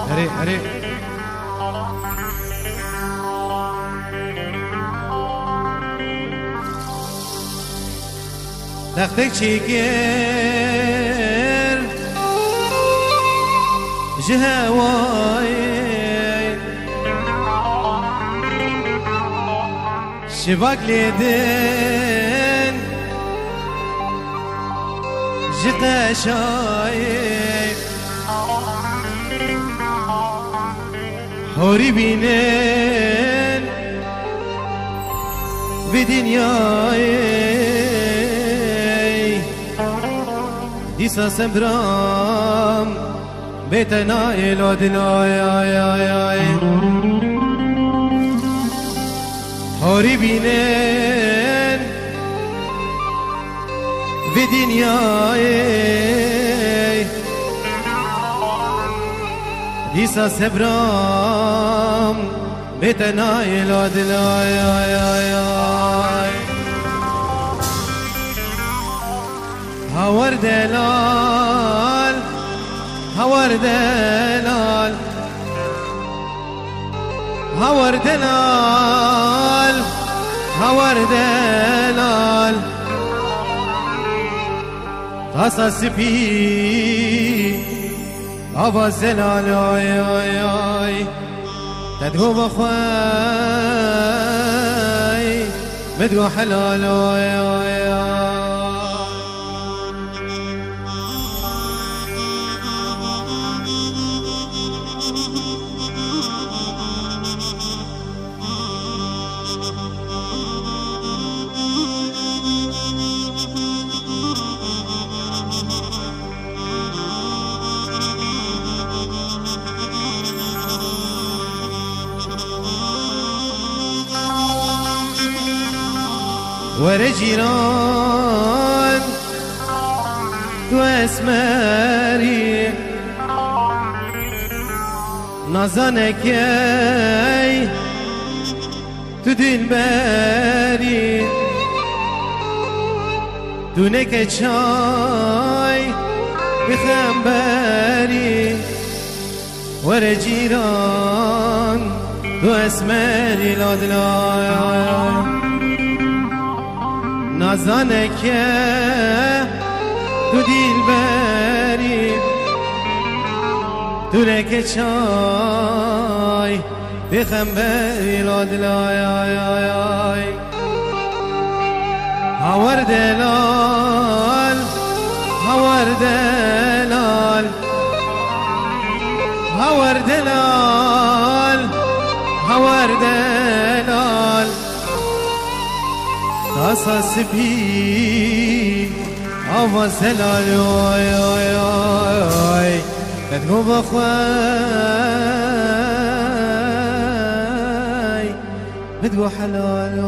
هري هري دختك شكر جهواي شباك ليدن جقاشاي حوري بينن بدنياي ديسا سمبرام بيتنا إلودنا يا حوري بينن في دنياي ديسا سبرام بيتنا إلودنا يا هاور دلال هاور دلال هاور دلال هاور دلال تاسا سبي أبا زلال ياي تدهو بخواي بدو حلال ياي ورجيران تو اسمري نازانكي تو دلبري دونك چاي بخنبري ورجيران تو اسمري لادلا نازانه که تو دیل بری تو رکه چای بخم بری لادلای هاور دلال هاور دلال هاور دلال هاور دلال تاسا سبي أفا سلال تدهو بخواي بدو حلال